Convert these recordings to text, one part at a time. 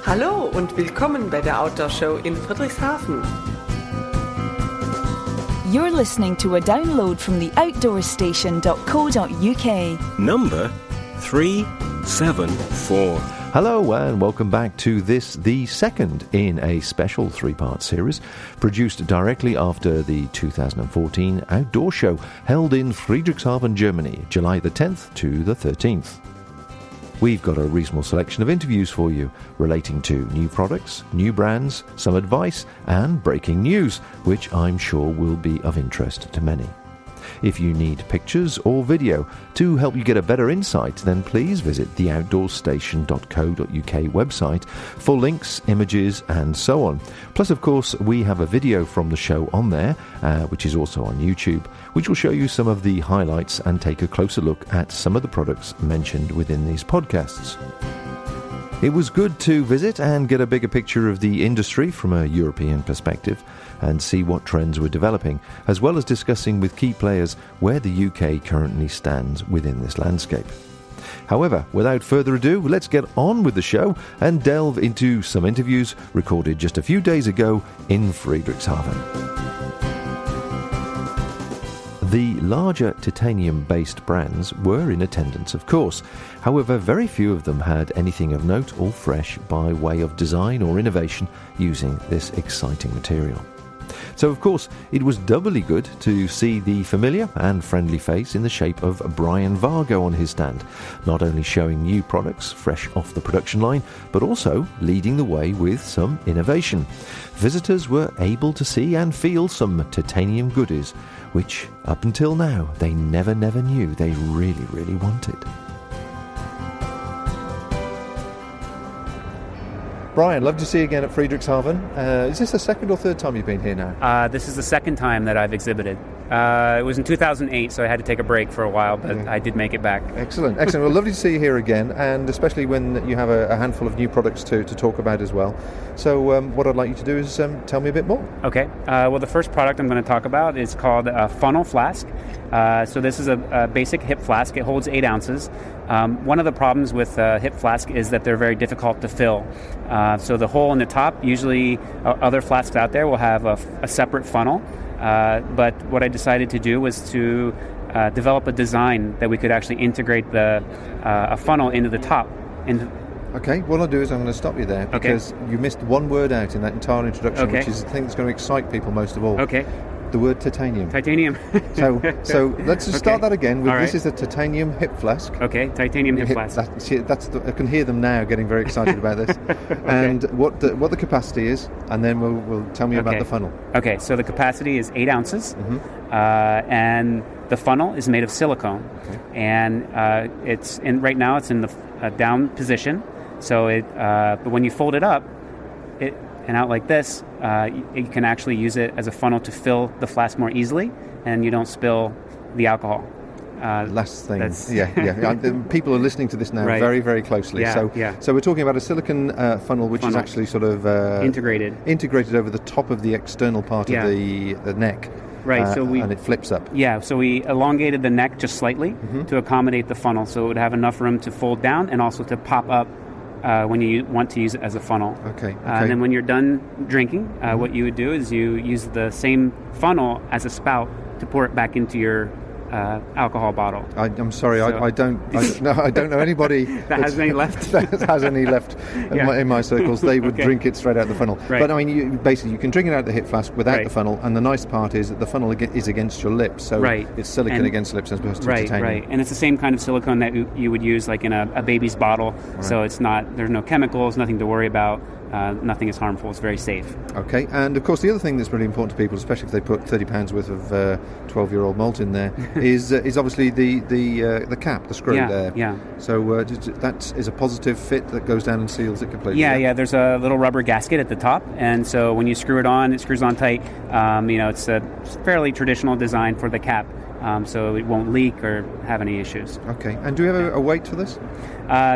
Hallo und willkommen bei der Outdoor Show in Friedrichshafen. You're listening to a download from the outdoorstation.co.uk. Number 374. Hello and welcome back to this, the second in a special three-part series produced directly after the 2014 outdoor show held in Friedrichshafen, Germany, July the 10th to the 13th. We've got a reasonable selection of interviews for you relating to new products, new brands, some advice and breaking news, which I'm sure will be of interest to many. If you need pictures or video to help you get a better insight, then please visit the outdoorstation.co.uk website for links, images and so on. Plus, of course, we have a video from the show on there, which is also on YouTube, which will show you some of the highlights and take a closer look at some of the products mentioned within these podcasts. It was good to visit and get a bigger picture of the industry from a European perspective and see what trends were developing, as well as discussing with key players where the UK currently stands within this landscape. However, without further ado, let's get on with the show and delve into some interviews recorded just a few days ago in Friedrichshafen. The larger titanium-based brands were in attendance, of course. However, very few of them had anything of note or fresh by way of design or innovation using this exciting material. So, of course, it was doubly good to see the familiar and friendly face in the shape of Brian Vargo on his stand, not only showing new products fresh off the production line, but also leading the way with some innovation. Visitors were able to see and feel some titanium goodies, which, up until now, they never knew they really wanted. Brian, love to see you again at Friedrichshafen. Is this the second or third time you've been here now? This is the second time that I've exhibited. It was in 2008, so I had to take a break for a while, but I did make it back. Excellent. Well, lovely to see you here again, and especially when you have a handful of new products to talk about as well. So what I'd like you to do is tell me a bit more. Okay. Well, the first product I'm going to talk about is called a funnel flask. So this is a basic hip flask. It holds 8 ounces. One of the problems with hip flask is that they're very difficult to fill. So the hole in the top, usually other flasks out there will have a separate funnel. But what I decided to do was to develop a design that we could actually integrate a funnel into the top. Okay, what I'll do is I'm going to stop you there because you missed one word out in that entire introduction, which is the thing that's going to excite people most of all. Okay. The word titanium. Titanium. so let's just start that again. This is a titanium hip flask. Okay, titanium hip flask. I can hear them now getting very excited about this. And what the capacity is, and then we'll tell me about the funnel. Okay, so the capacity is 8 ounces, and the funnel is made of silicone, and right now it's in the down position. So but when you fold it up, and out like this, you can actually use it as a funnel to fill the flask more easily, and you don't spill the alcohol. Last thing, people are listening to this now very, very closely. So we're talking about a silicone funnel, which is actually sort of integrated over the top of the external part of the neck. Right, and it flips up. Yeah, so we elongated the neck just slightly to accommodate the funnel, so it would have enough room to fold down and also to pop up when you want to use it as a funnel. Okay. And then when you're done drinking, what you would do is you use the same funnel as a spout to pour it back into your alcohol bottle. I'm sorry, I don't know anybody that has any left. that has any left in my circles. They would drink it straight out the funnel. Right. But I mean, you can drink it out the hip flask without the funnel. And the nice part is that the funnel is against your lips, so it's silicone against lips as opposed to titanium. Right. And it's the same kind of silicone that you would use like in a baby's bottle. Right. So there's no chemicals, nothing to worry about. Nothing is harmful. It's very safe. Okay, and of course the other thing that's really important to people, especially if they put £30 worth of 12-year-old malt in there, is obviously the cap, the screw there. Yeah. So that is a positive fit that goes down and seals it completely. Yeah. There's a little rubber gasket at the top, and so when you screw it on, it screws on tight. It's a fairly traditional design for the cap. So it won't leak or have any issues. Okay, and do we have a weight for this?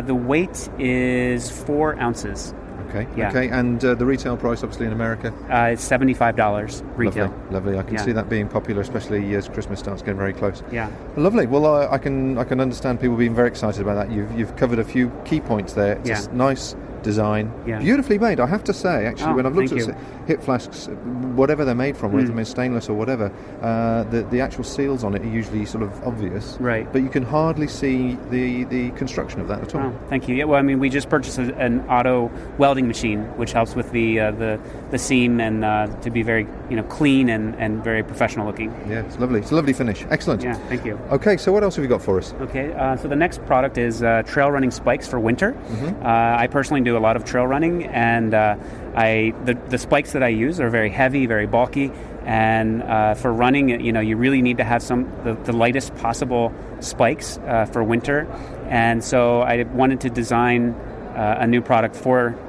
The weight is 4 ounces. Okay. Yeah. Okay. And the retail price, obviously, in America? It's $75 retail. Lovely. I can see that being popular, especially as Christmas starts getting very close. Yeah. Lovely. Well, I can understand people being very excited about that. You've covered a few key points there. It's a nice, design. Yeah. Beautifully made, I have to say. Actually, when I've looked thank at hip flasks, whatever they're made from, whether they're stainless or whatever, the actual seals on it are usually sort of obvious. Right. But you can hardly see the construction of that at all. Oh, thank you. Yeah, well, I mean, we just purchased an auto welding machine, which helps with the seam and to be very clean and very professional looking. Yeah, it's lovely. It's a lovely finish. Excellent. Yeah, thank you. Okay, so what else have you got for us? Okay, so the next product is trail running spikes for winter. I personally do a lot of trail running, and the spikes that I use are very heavy, very bulky, and for running, you really need to have the lightest possible spikes for winter. And so I wanted to design a new product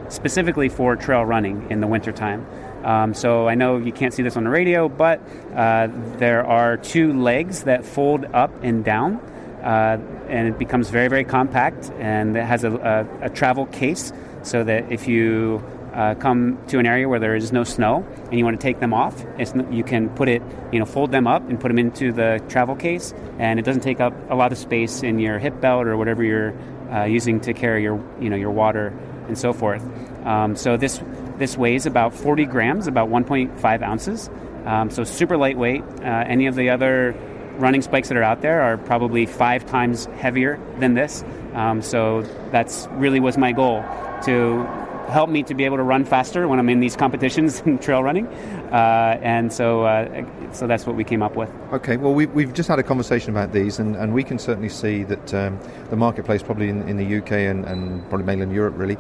specifically for trail running in the wintertime. So I know you can't see this on the radio, but there are two legs that fold up and down, and it becomes very, very compact, and it has a travel case so that if you come to an area where there is no snow and you want to take them off, you can put it, fold them up and put them into the travel case, and it doesn't take up a lot of space in your hip belt or whatever you're using to carry your water and so forth. So this weighs about 40 grams, about 1.5 ounces. So super lightweight. Any of the other running spikes that are out there are probably 5 times heavier than this. So that's really was my goal, to help me to be able to run faster when I'm in these competitions in trail running. And so that's what we came up with. Okay, well, we've just had a conversation about these, and we can certainly see that the marketplace probably in the UK and probably mainland Europe really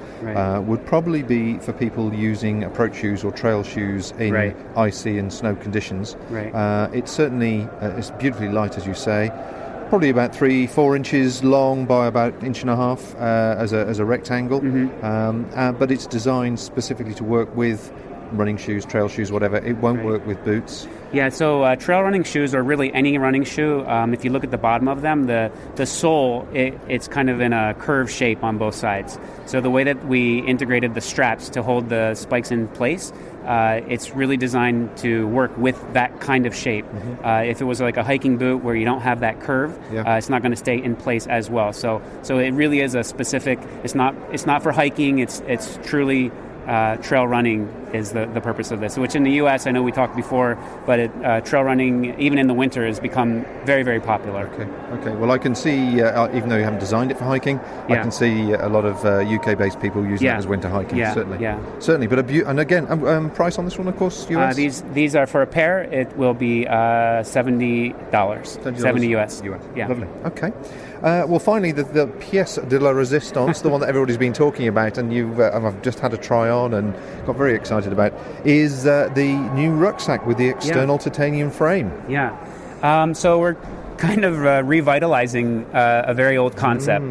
would probably be for people using approach shoes or trail shoes in icy and snow conditions. It's certainly it's beautifully light, as you say. Probably about 3-4 inches long by about 1.5 inches as a rectangle, but it's designed specifically to work with running shoes, trail shoes, whatever. It won't work with boots. Yeah, so trail running shoes, or really any running shoe, if you look at the bottom of them, the sole, it's kind of in a curved shape on both sides. So the way that we integrated the straps to hold the spikes in place, it's really designed to work with that kind of shape. If it was like a hiking boot where you don't have that curve, it's not going to stay in place as well. So it really is a specific. It's not for hiking. It's truly trail running is the purpose of this, which in the U.S., I know we talked before, but trail running, even in the winter, has become very, very popular. Okay. Well, I can see, even though you haven't designed it for hiking, I can see a lot of UK-based people using it as winter hiking, certainly. But and again, price on this one, of course, US? These are for a pair, it will be $70. $70 US. Yeah. Lovely. Okay. Well, finally, the pièce de la résistance, the one that everybody's been talking about, and I've just had a try on and got very excited about, is the new rucksack with the external titanium frame. So we're kind of revitalizing a very old concept.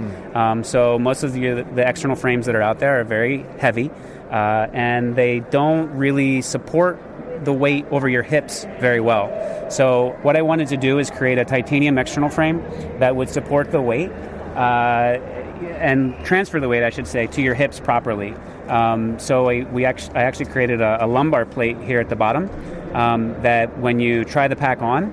So most of the external frames that are out there are very heavy, and they don't really support the weight over your hips very well. So what I wanted to do is create a titanium external frame that would support the weight and transfer the weight, I should say, to your hips properly. So I actually created a lumbar plate here at the bottom that when you try the pack on,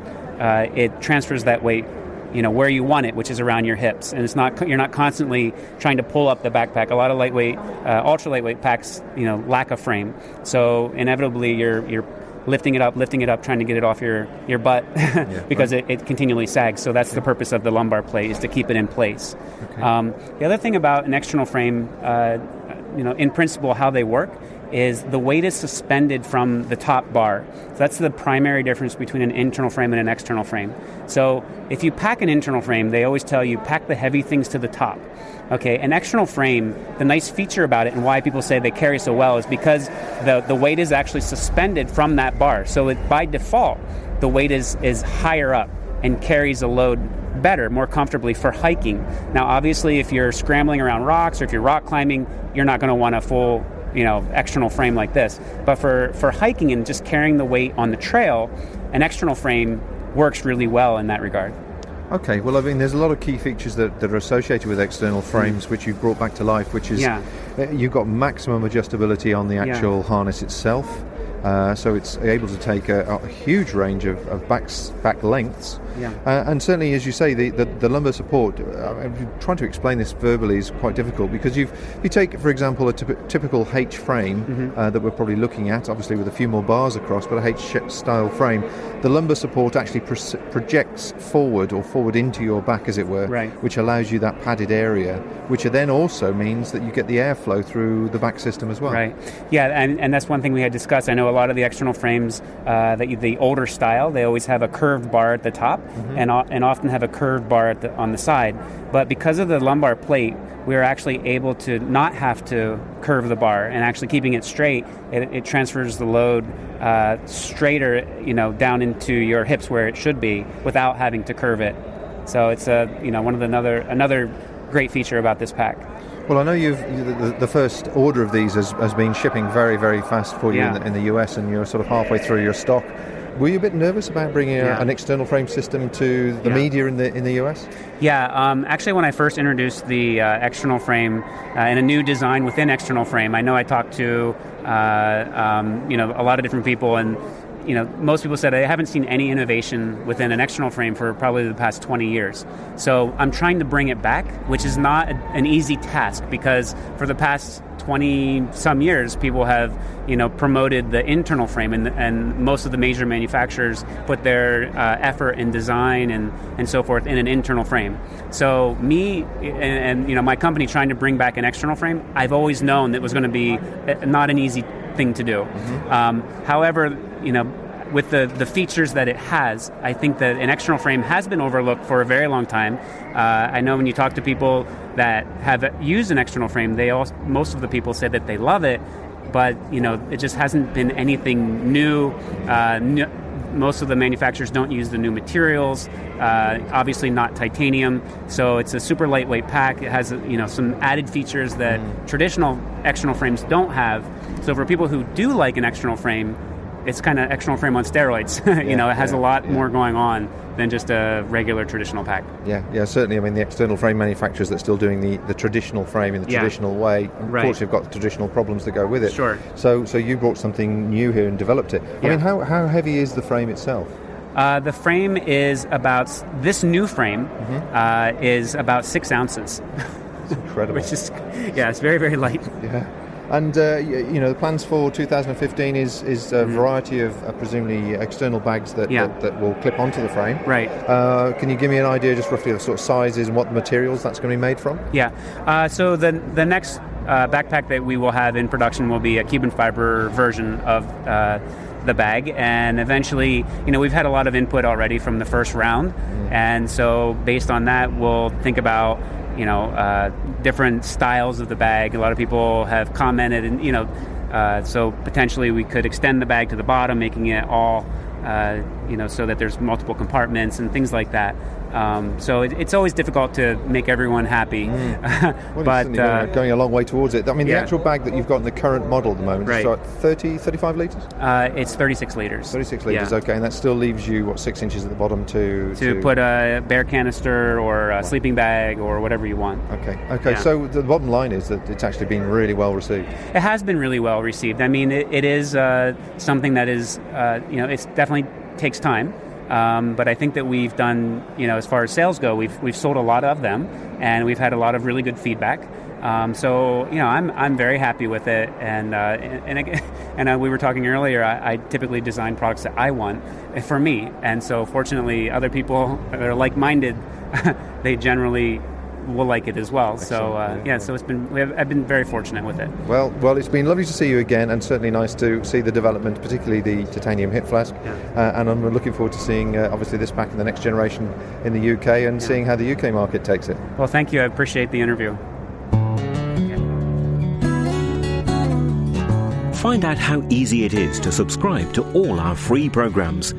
it transfers that weight, where you want it, which is around your hips, and you're not constantly trying to pull up the backpack. A lot of lightweight, ultra lightweight packs, lack a frame, so inevitably you're lifting it up, trying to get it off your butt because it continually sags. So that's the purpose of the lumbar plate, is to keep it in place. The other thing about an external frame, in principle, how they work is the weight is suspended from the top bar. So that's the primary difference between an internal frame and an external frame. So if you pack an internal frame, they always tell you pack the heavy things to the top. Okay, an external frame, the nice feature about it and why people say they carry so well is because the weight is actually suspended from that bar. So by default, the weight is higher up and carries a load better, more comfortably for hiking. Now, obviously, if you're scrambling around rocks or if you're rock climbing, you're not going to want a full external frame like this. But for hiking and just carrying the weight on the trail, an external frame works really well in that regard. Okay, well, I mean, there's a lot of key features that are associated with external frames, which you've brought back to life, which is you've got maximum adjustability on the actual harness itself. So it's able to take a huge range of back lengths. Yeah. And certainly, as you say, the lumbar support, trying to explain this verbally is quite difficult, because if you take, for example, a typical H frame that we're probably looking at, obviously with a few more bars across, but a H-style frame, the lumbar support actually projects forward into your back, as it were, right, which allows you that padded area, which then also means that you get the airflow through the back system as well. Right. Yeah, and that's one thing we had discussed. I know a lot of the external frames, the older style, they always have a curved bar at the top and often have a curved bar on the side. But because of the lumbar plate, we're actually able to not have to curve the bar, and actually keeping it straight, it transfers the load straighter, down into your hips where it should be, without having to curve it. So it's one of another great feature about this pack. Well, I know the first order of these has been shipping very, very fast for you in the US, and you're sort of halfway through your stock. Were you a bit nervous about bringing an external frame system to the media in the US? Yeah, actually, when I first introduced the external frame in a new design within external frame, I know I talked to a lot of different people, and most people said I haven't seen any innovation within an external frame for probably the past 20 years. So I'm trying to bring it back, which is not an easy task, because for the past 20-some years, people have, promoted the internal frame, and most of the major manufacturers put their effort in design and so forth in an internal frame. So me and my company trying to bring back an external frame, I've always known that it was going to be not an easy thing to do. However, with the features that it has, I think that an external frame has been overlooked for a very long time. I know when you talk to people that have used an external frame, most of the people say that they love it, but it just hasn't been anything new. Most of the manufacturers don't use the new materials, obviously not titanium, so it's a super lightweight pack. It has some added features that traditional external frames don't have. So for people who do like an external frame, it's kind of external frame on steroids. It has a lot more going on than just a regular traditional pack. Yeah, certainly. I mean, the external frame manufacturers that are still doing the traditional frame in the traditional way, unfortunately, have got the traditional problems that go with it. Sure. So you brought something new here and developed it. I mean, how heavy is the frame itself? The frame is this new frame is about 6 ounces. It's incredible. Which is, it's very, very light. Yeah. And, the plans for 2015 is a variety of presumably external bags that will clip onto the frame. Right. Can you give me an idea just roughly of the sort of sizes and what the materials that's going to be made from? Yeah. So the next backpack that we will have in production will be a carbon fiber version of the bag, and eventually, we've had a lot of input already from the first round, and so based on that, we'll think about different styles of the bag. A lot of people have commented, and so potentially we could extend the bag to the bottom, making it all, so that there's multiple compartments and things like that. So it's always difficult to make everyone happy, well, but going a long way towards it. I mean, the actual bag that you've got in the current model at the moment is 35 litres? It's 36 litres. 36 litres, okay, and that still leaves you, 6 inches at the bottom to put a bare canister or a sleeping bag or whatever you want. Okay. So the bottom line is that it's actually been really well received. It has been really well received. I mean, it is something that is, it definitely takes time. But I think that we've done, as far as sales go, we've sold a lot of them, and we've had a lot of really good feedback. So I'm very happy with it, and we were talking earlier. I typically design products that I want for me, and so fortunately, other people that are like-minded, they generally will like it as well. Excellent. So so I've been very fortunate with it. Well, it's been lovely to see you again, and certainly nice to see the development, particularly the titanium hip flask. And I'm looking forward to seeing obviously this pack in the next generation in the UK, and seeing how the UK market takes it. Well, thank you. I appreciate the interview. Find out how easy it is to subscribe to all our free programs.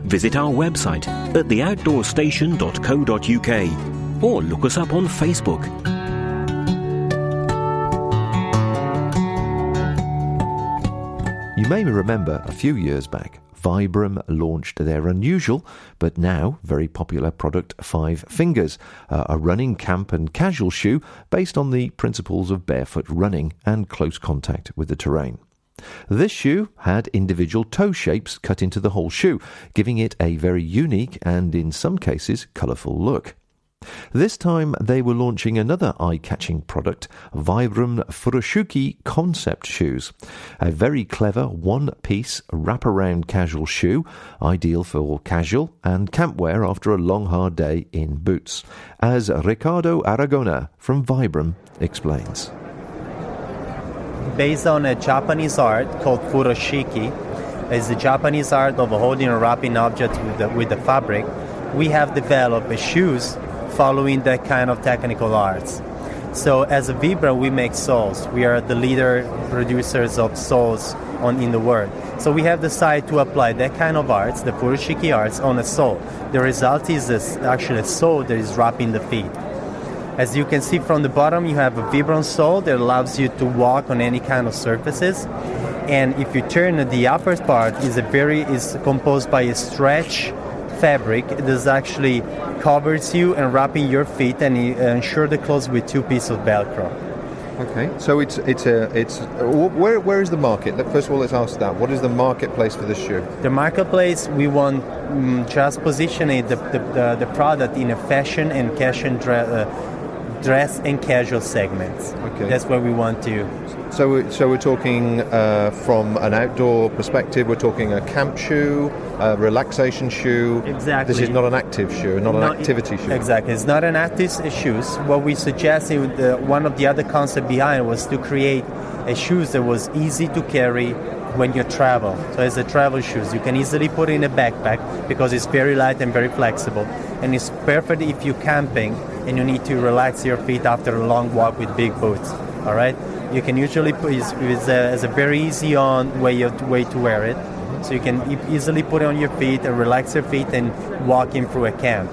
Visit our website at theoutdoorstation.co.uk. or look us up on Facebook. You may remember a few years back, Vibram launched their unusual but now very popular product 5 Fingers, a running camp and casual shoe based on the principles of barefoot running and close contact with the terrain. This shoe had individual toe shapes cut into the whole shoe, giving it a very unique and, in some cases, colourful look. This time they were launching another eye-catching product, Vibram Furoshiki concept shoes. A very clever one-piece wraparound casual shoe, ideal for casual and camp wear after a long hard day in boots, as Riccardo Aragona from Vibram explains. Based on a Japanese art called Furoshiki, it's the Japanese art of holding or wrapping objects with the fabric. We have developed shoes following that kind of technical arts. So as a Vibram, we make soles. We are the leader producers of soles in the world. So we have decided to apply that kind of arts, the Furoshiki arts, on a sole. The result is actually a sole that is wrapping the feet. As you can see from the bottom, you have a Vibram sole that allows you to walk on any kind of surfaces. And if you turn the upper part, is composed by a stretch fabric that actually covers you and wrapping your feet and ensure the clothes with 2 pieces of Velcro. Okay, so it's where is the market? First of all, let's ask that. What is the marketplace for this shoe? The marketplace, we want just positioning the product in a fashion and dress and casual segments. Okay, that's where we want to. So we're talking from an outdoor perspective. We're talking a camp shoe, a relaxation shoe. Exactly. This is not an active shoe, not an activity shoe. Exactly. It's not an active shoes. What we suggested, one of the other concepts behind was to create a shoes that was easy to carry when you travel. So it's a travel shoes. You can easily put it in a backpack because it's very light and very flexible. And it's perfect if you're camping and you need to relax your feet after a long walk with big boots. All right? You can usually put it as a very easy on way to wear it. So you can easily put it on your feet and relax your feet and walk in through a camp.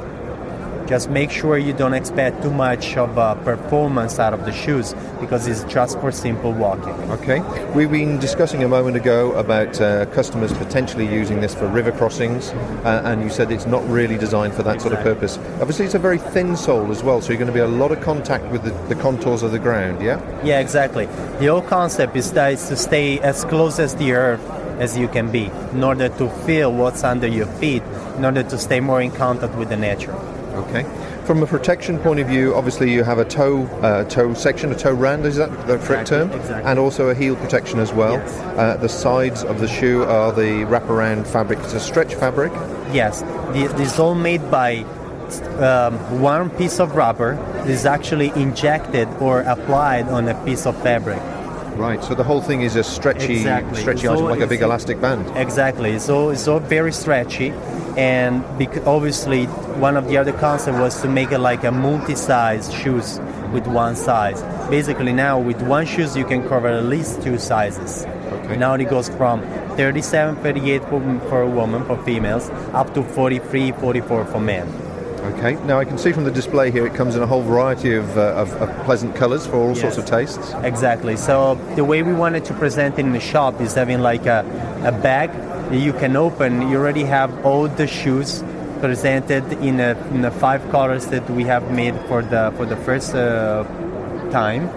Just make sure you don't expect too much of a performance out of the shoes because it's just for simple walking. Okay. We've been discussing a moment ago about customers potentially using this for river crossings, and you said it's not really designed for that sort of purpose. Obviously, it's a very thin sole as well, so you're going to be a lot of contact with the contours of the ground, yeah? Yeah, exactly. The whole concept is to stay as close as the earth as you can be in order to feel what's under your feet, in order to stay more in contact with the nature. Okay. From a protection point of view, obviously you have a toe section, a toe rand, is that the correct term? Exactly. And also a heel protection as well. Yes. The sides of the shoe are the wraparound fabric. It's a stretch fabric? Yes. This is all made by one piece of rubber that is actually injected or applied on a piece of fabric. Right, so the whole thing is a stretchy item, like a big elastic band. Exactly, it's all very stretchy, and obviously one of the other concepts was to make it like a multi-size shoes with one size. Basically now with one shoes you can cover at least 2 sizes. Okay. Now it goes from 37, 38 for a woman, for females, up to 43, 44 for men. Okay, now I can see from the display here it comes in a whole variety of pleasant colours for all sorts of tastes. Exactly, so the way we wanted to present it in the shop is having like a bag that you can open. You already have all the shoes presented in the 5 colors that we have made for the first time,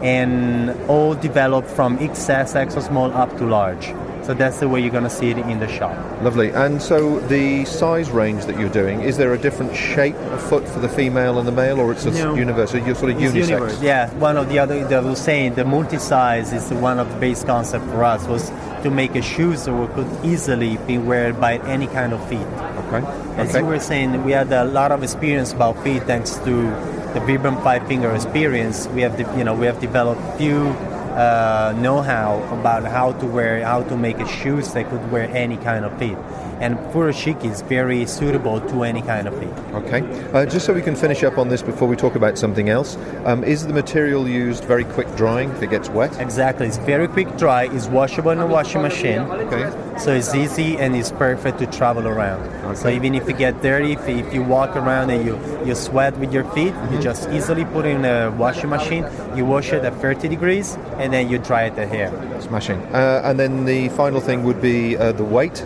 and all developed from XS, extra small up to large. So that's the way you're going to see it in the shop. Lovely. And so the size range that you're doing, is there a different shape of foot for the female and the male, or it's universal? You're sort of unisex? Yeah, one of the other, I was saying, the multi-size is one of the base concepts for us, was to make a shoe so it could easily be worn by any kind of feet. Okay. As you were saying, we had a lot of experience about feet thanks to the Vibram 5-finger experience. We have developed few know-how about how to make a shoes that could wear any kind of feet. And Furoshiki is very suitable to any kind of feet. Okay. Just so we can finish up on this before we talk about something else, is the material used very quick drying if it gets wet? Exactly. It's very quick dry. It's washable in a washing machine. Okay. So it's easy and it's perfect to travel around. Okay. So even if you get dirty, if you walk around and you sweat with your feet, you just easily put it in a washing machine, you wash it at 30 degrees, and then you dry it at hair. Smashing. And then the final thing would be the weight.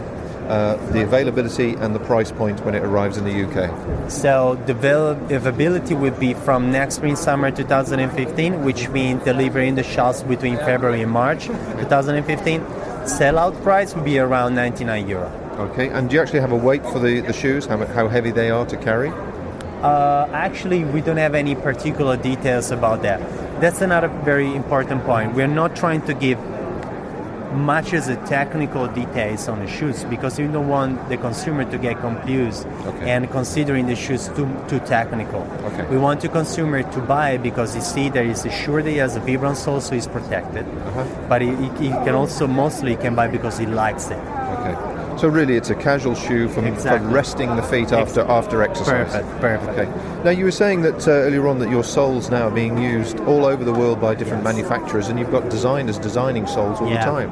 the availability and the price point when it arrives in the UK? So the availability would be from next spring, summer 2015, which means delivery in the shops between February and March 2015. Sellout price would be around €99. Okay, and do you actually have a weight for the shoes, how heavy they are to carry? Actually, we don't have any particular details about that. That's another very important point. We're not trying to give much as the technical details on the shoes because we don't want the consumer to get confused and considering the shoes too technical. Okay. We want the consumer to buy it because he see that it's assured he has a Vibram sole, so he's protected. But he can also mostly can buy because he likes it. Okay. So really, it's a casual shoe for resting the feet after exercise. Perfect. Okay. Now, you were saying that earlier on that your soles now are being used all over the world by different manufacturers, and you've got designers designing soles all the time.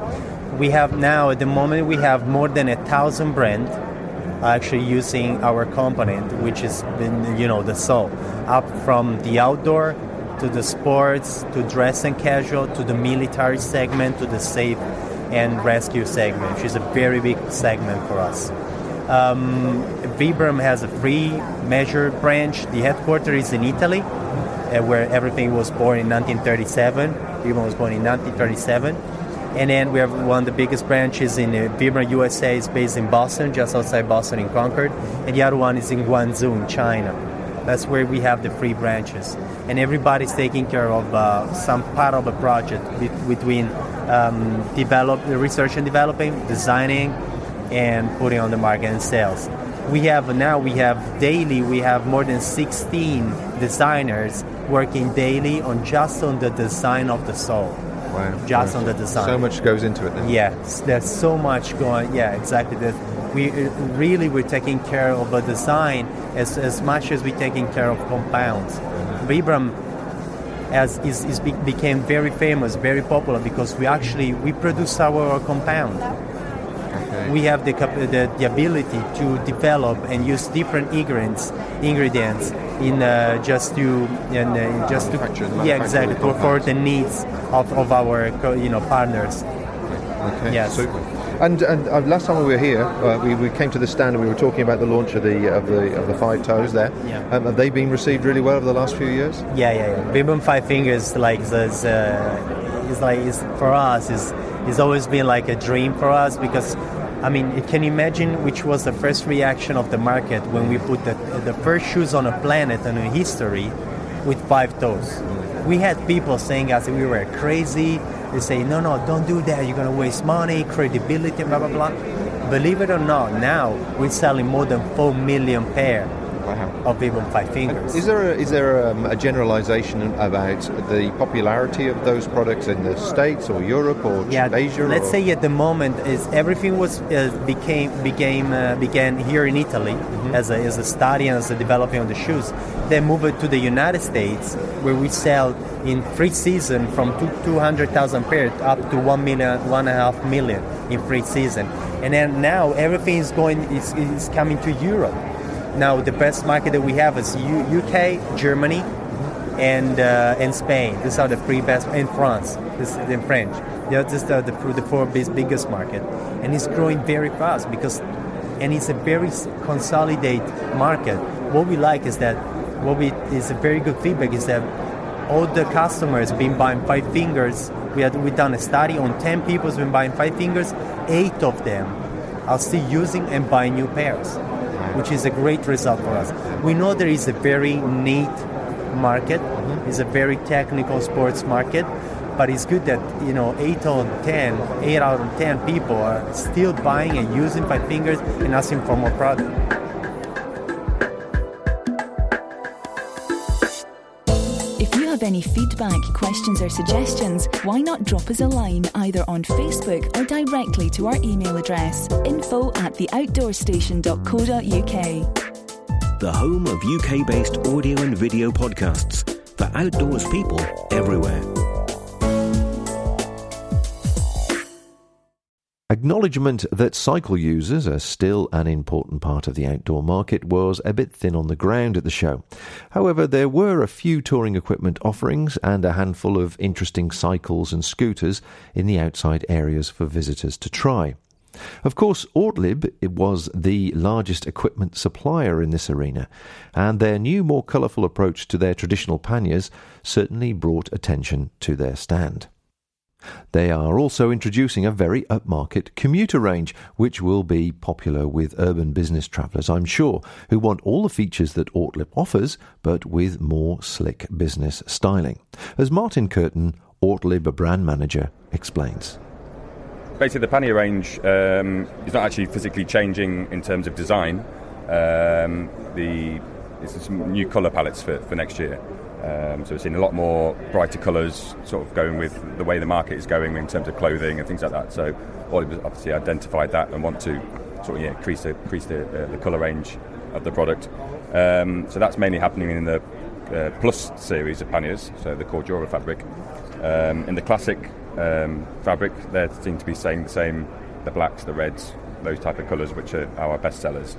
We have now, at the moment, we have more than 1,000 brands actually using our component, which is the sole, up from the outdoor to the sports to dress and casual to the military segment to the safe and rescue segment, which is a very big segment for us. Vibram has a free measure branch. The headquarters is in Italy, where everything was born in 1937. Vibram was born in 1937. And then we have one of the biggest branches in Vibram USA is based in Boston, just outside Boston in Concord. And the other one is in Guangzhou in China. That's where we have the free branches. And everybody's taking care of some part of a project between research and developing, designing, and putting on the market and sales. We have more than 16 designers working daily on the design of the sole. Wow. On the design. So much goes into it then. Yes, there's so much going. Yeah, exactly. We're taking care of a design as much as we're taking care of compounds. Vibram became very famous, very popular because we produce our compound. Okay. We have the ability to develop and use different ingredients for the needs of our partners. Okay. Yes. Super. And last time we were here, we came to the stand and we were talking about the launch of the Five Toes there. Yeah. Have they been received really well over the last few years? Yeah. Vibram Five Fingers for us is always been like a dream for us because can you imagine which was the first reaction of the market when we put the first shoes on a planet and in history with 5 toes? We had people saying us we were crazy. They say, no, don't do that. You're going to waste money, credibility, blah, blah, blah. Believe it or not, now we're selling more than 4 million pair of Vibram Five Fingers. Is there a generalization about the popularity of those products in the States or Europe or Asia? Let's say at the moment everything began here in Italy as a study and as a developing of the shoes. Then move it to the United States where we sell in free season from 200,000 pairs up to 1.5 million in free season. And then now everything is coming to Europe. Now the best market that we have is UK, Germany, and Spain. These are the three best. In France, this is in French. These are the 4 biggest market, and it's growing very fast and it's a very consolidated market. What we like is that is a very good feedback is that all the customers been buying Five Fingers. We done a study on 10 people who've been buying Five Fingers. 8 of them are still using and buying new pairs, which is a great result for us. We know there is a very neat market. It's a very technical sports market, but it's good that 8 out of 10 people are still buying and using Five Fingers and asking for more product. If you have any feedback, questions or suggestions, why not drop us a line either on Facebook or directly to our email address info@theoutdoorstation.co.uk. The home of UK-based audio and video podcasts for outdoors people everywhere. Acknowledgement that cycle users are still an important part of the outdoor market was a bit thin on the ground at the show. However, there were a few touring equipment offerings and a handful of interesting cycles and scooters in the outside areas for visitors to try. Of course, Ortlib was the largest equipment supplier in this arena, and their new, more colourful approach to their traditional panniers certainly brought attention to their stand. They are also introducing a very upmarket commuter range, which will be popular with urban business travellers, I'm sure, who want all the features that Ortlib offers, but with more slick business styling. As Martin Curtin, Ortlib brand manager, explains. Basically, the pannier range is not actually physically changing in terms of design. It's some new colour palettes for next year. So we're seeing a lot more brighter colours, sort of going with the way the market is going in terms of clothing and things like that. So Ortlib obviously identified that and want to sort of increase the colour range of the product. So that's mainly happening in the Plus series of panniers, so the Cordura fabric. In the Classic fabric, they seem to be saying the same, the blacks, the reds, those type of colours, which are our best sellers.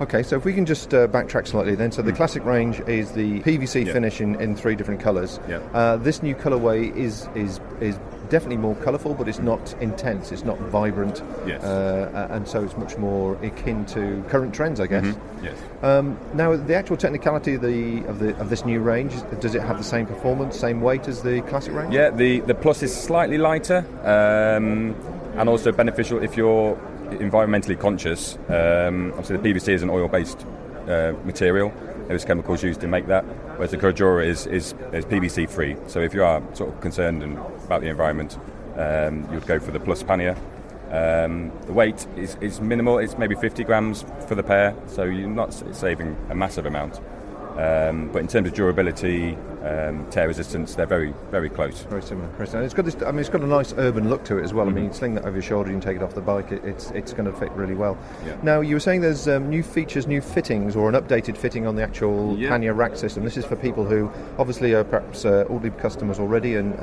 Okay, so if we can just backtrack slightly then. So the Classic range is the PVC finish in 3 different colours. This new colourway is definitely more colourful, but it's not intense, it's not vibrant. Yes. And so it's much more akin to current trends, I guess. Mm-hmm. Yes. Now, the actual technicality of this new range, does it have the same performance, same weight as the Classic range? Yeah, the Plus is slightly lighter and also beneficial if you're environmentally conscious. Obviously the PVC is an oil-based material. There's chemicals used to make that, whereas the Cordura is PVC free. So if you are sort of concerned about the environment, you'd go for the Plus pannier. The weight is minimal. It's maybe 50 grams for the pair, so you're not saving a massive amount. But in terms of durability, tear resistance, they're very, very close. Very similar. And it's got this. I mean, it's got a nice urban look to it as well. I mean, you sling that over your shoulder, you can take it off the bike. It's going to fit really well. Yeah. Now, you were saying there's new features, new fittings, or an updated fitting on the actual pannier rack system. This is for people who obviously are perhaps Ortlib customers already and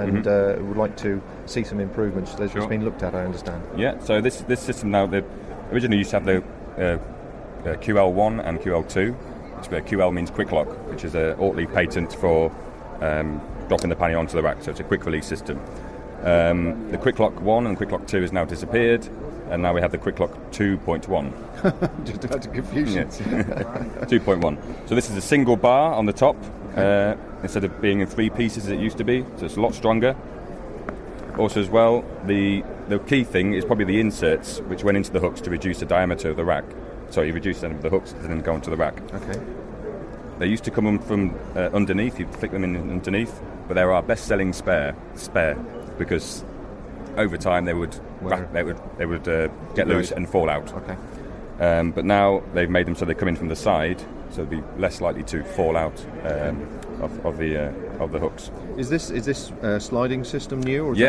would like to see some improvements. That's just been looked at, I understand. Yeah. So this system now, they originally used to have the QL1 and QL2. Where QL means quick lock, which is an Ortlib patent for dropping the pannier onto the rack, so it's a quick release system. The quick lock 1 and quick lock 2 has now disappeared, and now we have the quick lock 2.1. Just out of confusion. 2.1. So this is a single bar on the top, instead of being in 3 pieces as it used to be, so it's a lot stronger. Also as well, the key thing is probably the inserts which went into the hooks to reduce the diameter of the rack. So you reduce them with the hooks and then go onto the rack. Okay. They used to come from underneath. You'd flick them in underneath, but they're our best-selling spare because over time they would get loose and fall out. Okay. But now they've made them so they come in from the side, so they'll be less likely to fall out of the hooks. Is this sliding system new? Or is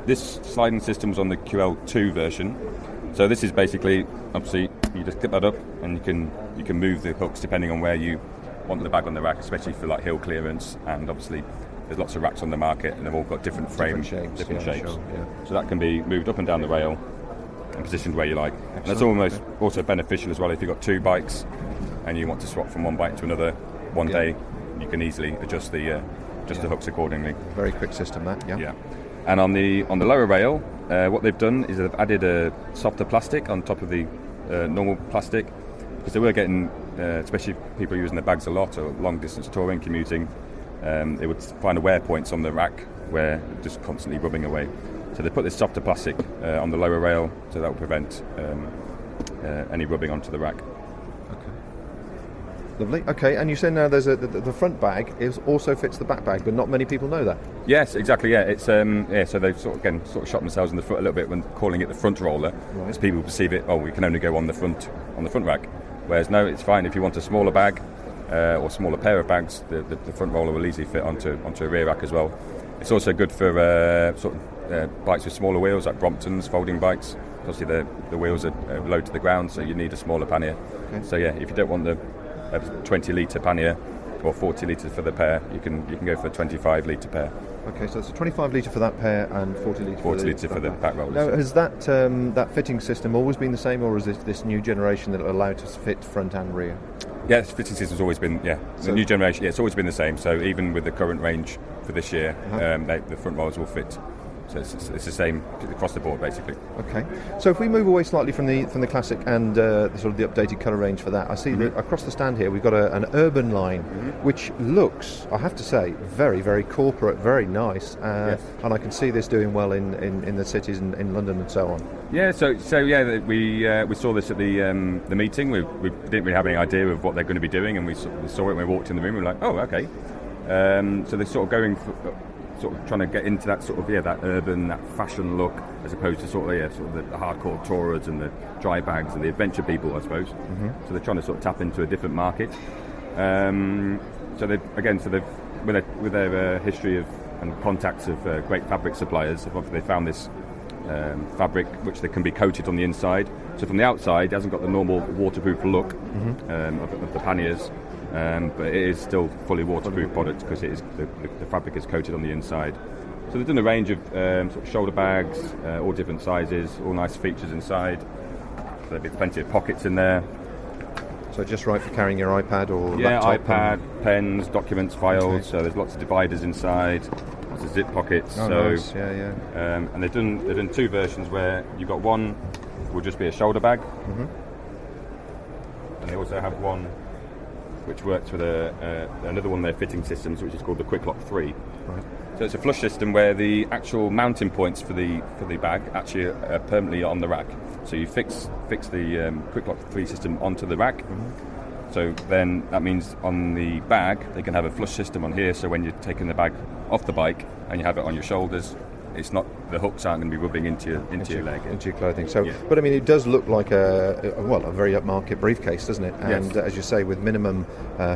this sliding system was on the QL2 version. So this is basically, obviously, you just clip that up and you can move the hooks depending on where you want the bag on the rack, especially for like hill clearance. And obviously, there's lots of racks on the market and they've all got different frames, different shapes. Sure, yeah. So that can be moved up and down the rail and positioned where you like. Excellent. And that's also beneficial as well if you've got 2 bikes and you want to swap from one bike to another one day. You can easily adjust the hooks accordingly. Very quick system, that. Yeah. And on the lower rail, what they've done is they've added a softer plastic on top of the normal plastic, because they were getting, especially people using their bags a lot or long distance touring, commuting, they would find wear points on the rack where it's just constantly rubbing away. So they put this softer plastic on the lower rail, so that will prevent any rubbing onto the rack. Lovely. Okay, and you said now there's the front bag also fits the back bag, but not many people know that. Yes, exactly. Yeah, it's so they've sort of shot themselves in the foot a little bit when calling it the front roller, because people perceive it. Oh, we can only go on the front rack. Whereas no, it's fine if you want a smaller bag or smaller pair of bags. The front roller will easily fit onto a rear rack as well. It's also good for bikes with smaller wheels, like Bromptons, folding bikes. Obviously, the wheels are low to the ground, so you need a smaller pannier. Okay. So yeah, if you don't want the 20-litre pannier or 40 litres for the pair, you can go for a 25-litre pair. Okay, so it's a 25-litre for that pair and 40 litre for the back rollers. Now, has that fitting system always been the same, or is this new generation that will allow it to fit front and rear? Yeah, the fitting system's always been, the new generation, it's always been the same. So even with the current range for this year, the front rollers will fit So it's the same across the board, basically. Okay. So if we move away slightly from the classic and the sort of the updated colour range for that, I see that across the stand here we've got an urban line, which looks, I have to say, very, very corporate, very nice. Yes. And I can see this doing well in the cities in London and so on. Yeah. So yeah, we saw this at the meeting. We didn't really have any idea of what they're going to be doing, and we saw it when we walked in the room. We were like, oh, okay. So they're sort of going for, sort of trying to get into that sort of that urban, that fashion look, as opposed to sort of the hardcore tourers and the dry bags and the adventure people, I suppose. So they're trying to sort of tap into a different market. So they've with their history of and contacts of great fabric suppliers, they found this fabric which they can be coated on the inside. So from the outside, it hasn't got the normal waterproof look of the panniers. But it is still fully waterproof product because the fabric is coated on the inside. So they've done a range of sort of shoulder bags, all different sizes, all nice features inside. So there'll be plenty of pockets in there. So just right for carrying your iPad or laptop? Yeah, iPad, pens, documents, files. Okay. So there's lots of dividers inside, lots of zip pockets. Oh, so nice. Yeah. And they've done two versions where you've got one will just be a shoulder bag, and they also have one which works with another one of their fitting systems, which is called the Quick Lock 3. Right. So it's a flush system where the actual mounting points for the bag actually are permanently on the rack. So you fix the Quick Lock 3 system onto the rack. So then that means on the bag they can have a flush system on here. So when you're taking the bag off the bike and you have it on your shoulders, it's not, the hooks aren't going to be rubbing into your leg, into your clothing. So, yeah. But I mean, it does look like a very upmarket briefcase, doesn't it? And yes. As you say, with minimum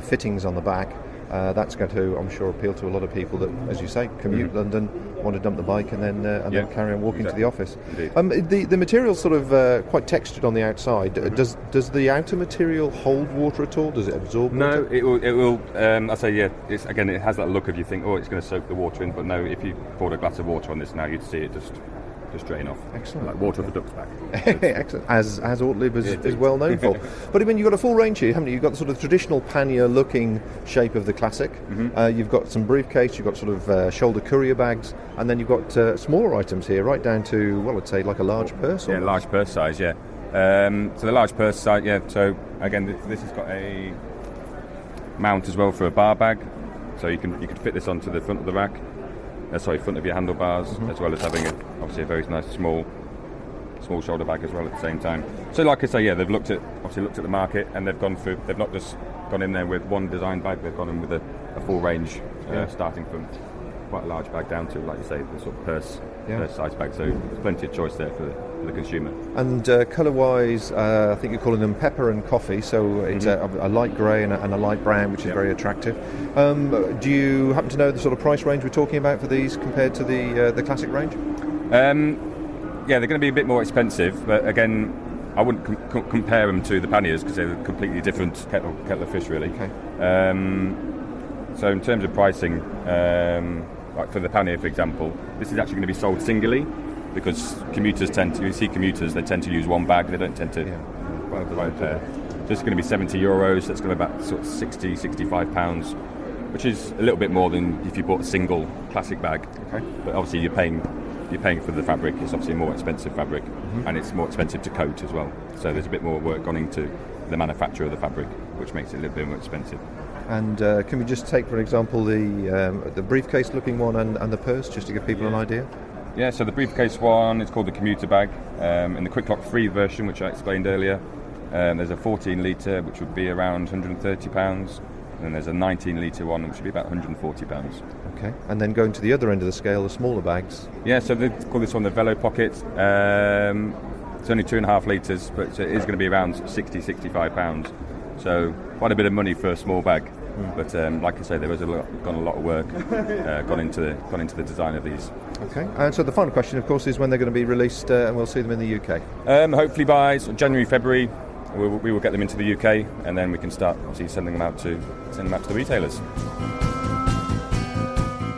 fittings on the back, that's going to, I'm sure, appeal to a lot of people that, as you say, commute London, want to dump the bike and then carry on walking to the office. The material's sort of quite textured on the outside. Does the outer material hold water at all? Does it absorb water? No, it will. I say it has that look of you think, oh, it's going to soak the water in, but no, if you poured a glass of water on this now, you'd see it just drain off. Excellent. Like water off the duck's back. Excellent. As Ortlib is well known for. But I mean, you've got a full range here, haven't you? You've got the sort of traditional pannier looking shape of the classic. You've got some briefcase, you've got sort of shoulder courier bags, and then you've got smaller items here, right down to, well, I'd say like a large purse. Yeah, large purse size, yeah. So the large purse size, yeah. So again, this has got a mount as well for a bar bag. So you can fit this onto the front of the rack. Front of your handlebars, as well as having obviously a very nice small shoulder bag as well at the same time. So like I say, yeah, they've looked at the market and they've gone through. They've not just gone in there with one design bag. They've gone in with a full range, starting from quite a large bag down to, like you say, the sort of purse size bag. So there's plenty of choice there for the consumer. And colour-wise, I think you're calling them pepper and coffee. So it's a light grey and a light brown, which is very attractive. Do you happen to know the sort of price range we're talking about for these compared to the classic range? Yeah, they're going to be a bit more expensive, but again, I wouldn't compare them to the panniers because they're a completely different kettle of fish, really. Okay. So in terms of pricing, like for the pannier, for example, this is actually going to be sold singly because commuters they tend to use one bag. They don't tend to buy a pair. So it's going to be €70. That's going to be about sort of £60-65, which is a little bit more than if you bought a single classic bag. Okay. But obviously you're paying for the fabric. It's obviously a more expensive fabric, and it's more expensive to coat as well. So there's a bit more work gone into the manufacture of the fabric, which makes it a little bit more expensive. And can we just take, for example, the briefcase-looking one and the purse, just to give people an idea? Yeah, so the briefcase one is called the commuter bag. In the Quick Lock 3 version, which I explained earlier, there's a 14 litre, which would be around £130, and then there's a 19 litre one, which would be about £140. Okay, and then going to the other end of the scale, the smaller bags. Yeah, so they call this one the Velo Pocket. It's only 2.5 litres, but it is going to be around £60-65. So quite a bit of money for a small bag. But like I say, there has gone a lot of work gone into the design of these. Okay, and so the final question, of course, is when they're going to be released, and we'll see them in the UK. Hopefully by sort of January, February, we will get them into the UK, and then we can start obviously sending them out to the retailers.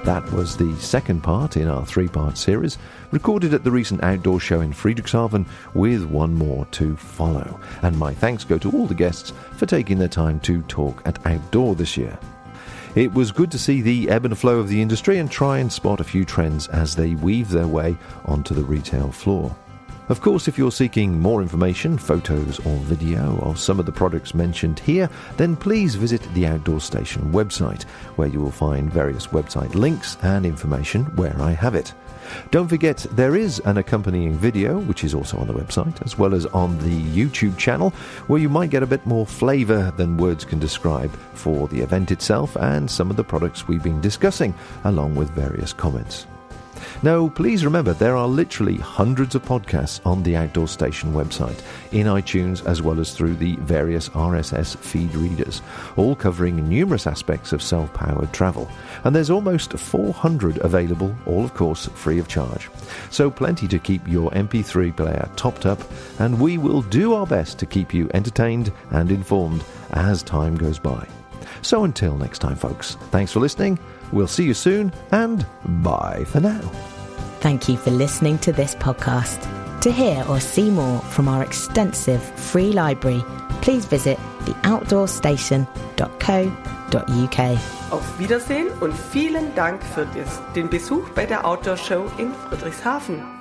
That was the second part in our three-part series, recorded at the recent outdoor show in Friedrichshafen, with one more to follow. And my thanks go to all the guests for taking their time to talk at Outdoor this year. It was good to see the ebb and flow of the industry and try and spot a few trends as they weave their way onto the retail floor. Of course, if you're seeking more information, photos or video of some of the products mentioned here, then please visit the Outdoor Station website, where you will find various website links and information where I have it. Don't forget, there is an accompanying video, which is also on the website, as well as on the YouTube channel, where you might get a bit more flavour than words can describe for the event itself and some of the products we've been discussing, along with various comments. Now, please remember, there are literally hundreds of podcasts on the Outdoor Station website, in iTunes as well as through the various RSS feed readers, all covering numerous aspects of self-powered travel. And there's almost 400 available, all of course free of charge. So plenty to keep your MP3 player topped up, and we will do our best to keep you entertained and informed as time goes by. So until next time, folks, thanks for listening. We'll see you soon, and bye for now. Thank you for listening to this podcast. To hear or see more from our extensive free library, please visit theoutdoorstation.co.uk. Auf Wiedersehen und vielen Dank für den Besuch bei der Outdoor Show in Friedrichshafen.